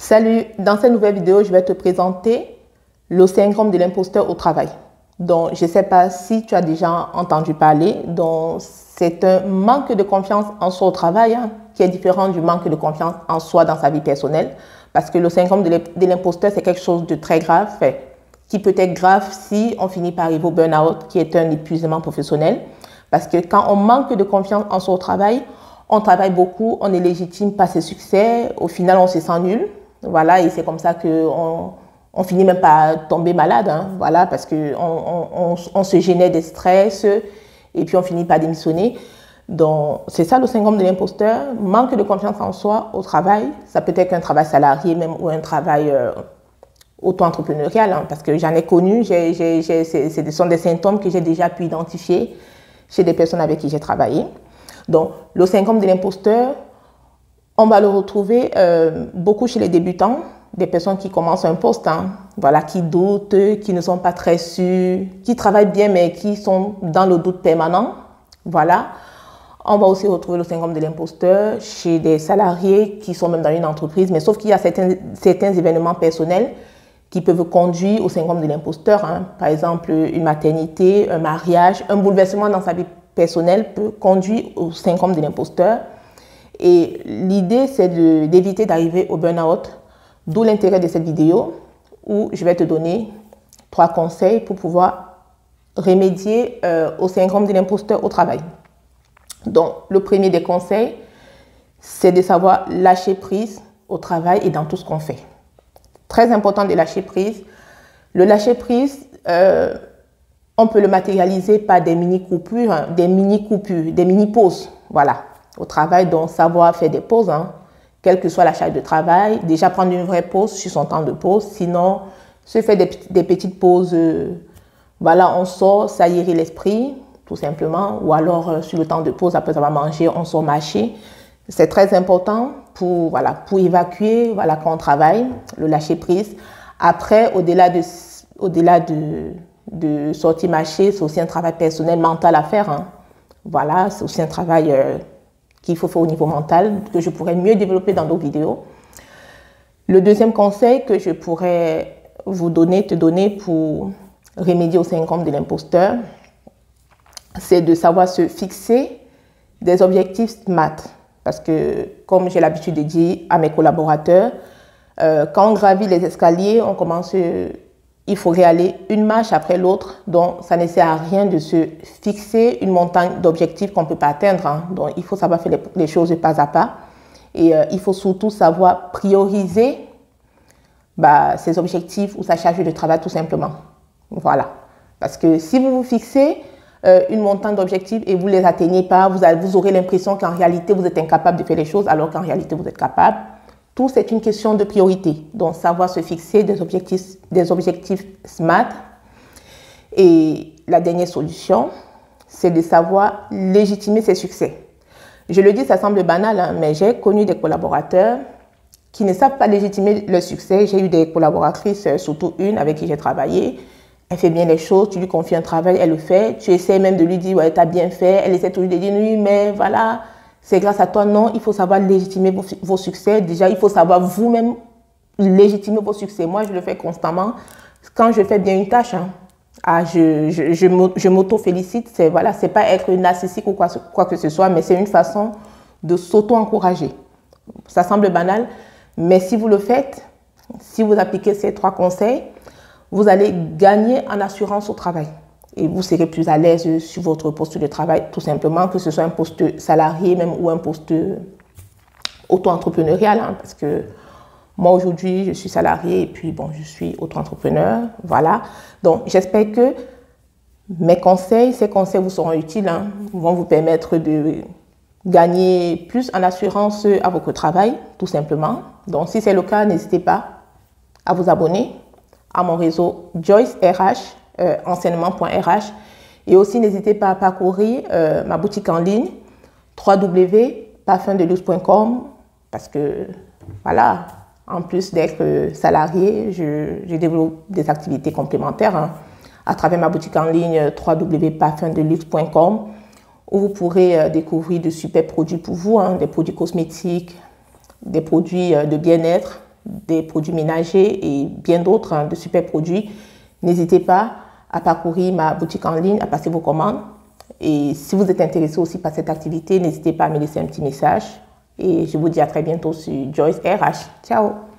Salut, dans cette nouvelle vidéo, je vais te présenter le syndrome de l'imposteur au travail. Donc, je ne sais pas si tu as déjà entendu parler. Donc, c'est un manque de confiance en soi au travail qui est différent du manque de confiance en soi dans sa vie personnelle. Parce que le syndrome de l'imposteur, c'est quelque chose de très grave, qui peut être grave si on finit par arriver au burn-out, qui est un épuisement professionnel. Parce que quand on manque de confiance en soi au travail, on travaille beaucoup, on est légitime par ses succès, au final, on se sent nul. Voilà, et c'est comme ça qu'on finit même par tomber malade, voilà, parce qu'on se génère des stress et puis on finit par démissionner. Donc, c'est ça le syndrome de l'imposteur, manque de confiance en soi au travail. Ça peut être un travail salarié même ou un travail auto-entrepreneurial, parce que j'en ai connu, ce sont des symptômes que j'ai déjà pu identifier chez des personnes avec qui j'ai travaillé. Donc, le syndrome de l'imposteur, on va le retrouver beaucoup chez les débutants, des personnes qui commencent un poste, voilà, qui doutent, qui ne sont pas très sûrs, qui travaillent bien mais qui sont dans le doute permanent. Voilà. On va aussi retrouver le syndrome de l'imposteur chez des salariés qui sont même dans une entreprise, mais sauf qu'il y a certains événements personnels qui peuvent conduire au syndrome de l'imposteur. Par exemple, une maternité, un mariage, un bouleversement dans sa vie personnelle peut conduire au syndrome de l'imposteur. Et l'idée, c'est d'éviter d'arriver au burn-out, d'où l'intérêt de cette vidéo où je vais te donner 3 conseils pour pouvoir remédier au syndrome de l'imposteur au travail. Donc, le premier des conseils, c'est de savoir lâcher prise au travail et dans tout ce qu'on fait. Très important de lâcher prise. Le lâcher prise, on peut le matérialiser par des mini-coupures, des mini-pauses, voilà. Au travail, donc savoir faire des pauses, quelle que soit la charge de travail. Déjà prendre une vraie pause sur son temps de pause. Sinon, se faire des petites pauses. Voilà, on sort, ça irait l'esprit, tout simplement. Ou alors, sur le temps de pause, après avoir mangé, on sort marcher. C'est très important pour évacuer quand on travaille, le lâcher prise. Après, au-delà de sortir marcher, c'est aussi un travail personnel, mental à faire. Voilà, c'est aussi un travail qu'il faut faire au niveau mental, que je pourrais mieux développer dans d'autres vidéos. Le deuxième conseil que je pourrais te donner pour remédier au syndrome de l'imposteur, c'est de savoir se fixer des objectifs SMART. Parce que, comme j'ai l'habitude de dire à mes collaborateurs, quand on gravit les escaliers, il faudrait aller une marche après l'autre. Donc, ça ne sert à rien de se fixer une montagne d'objectifs qu'on ne peut pas atteindre. Donc, il faut savoir faire les choses pas à pas. Et il faut surtout savoir prioriser ses objectifs ou sa charge de travail tout simplement. Voilà. Parce que si vous vous fixez une montagne d'objectifs et vous ne les atteignez pas, vous aurez l'impression qu'en réalité, vous êtes incapable de faire les choses alors qu'en réalité, vous êtes capable. Tout, c'est une question de priorité. Donc, savoir se fixer des objectifs SMART. Et la dernière solution, c'est de savoir légitimer ses succès. Je le dis, ça semble banal, mais j'ai connu des collaborateurs qui ne savent pas légitimer leur succès. J'ai eu des collaboratrices, surtout une avec qui j'ai travaillé. Elle fait bien les choses, tu lui confies un travail, elle le fait. Tu essaies même de lui dire, ouais, tu as bien fait. Elle essaie toujours de dire, oui, mais voilà, c'est grâce à toi. Non, il faut savoir légitimer vos succès. Déjà, il faut savoir vous-même légitimer vos succès. Moi, je le fais constamment. Quand je fais bien une tâche, je m'auto-félicite. C'est pas être narcissique ou quoi que ce soit, mais c'est une façon de s'auto-encourager. Ça semble banal, mais si vous le faites, si vous appliquez ces 3 conseils, vous allez gagner en assurance au travail. Et vous serez plus à l'aise sur votre poste de travail, tout simplement, que ce soit un poste salarié même ou un poste auto-entrepreneurial. Parce que moi, aujourd'hui, je suis salarié et puis, bon, je suis auto-entrepreneur. Voilà. Donc, j'espère que ces conseils vous seront utiles, vont vous permettre de gagner plus en assurance à votre travail, tout simplement. Donc, si c'est le cas, n'hésitez pas à vous abonner à mon réseau Joyce RH, enseignement.rh. Et aussi, n'hésitez pas à parcourir ma boutique en ligne www.parfumdeluxe.com parce que, voilà, en plus d'être salarié, je développe des activités complémentaires à travers ma boutique en ligne www.parfumdeluxe.com où vous pourrez découvrir de super produits pour vous, des produits cosmétiques, des produits de bien-être, des produits ménagers et bien d'autres, de super produits, n'hésitez pas à parcourir ma boutique en ligne, à passer vos commandes. Et si vous êtes intéressé aussi par cette activité, n'hésitez pas à me laisser un petit message. Et je vous dis à très bientôt sur Joyce RH. Ciao!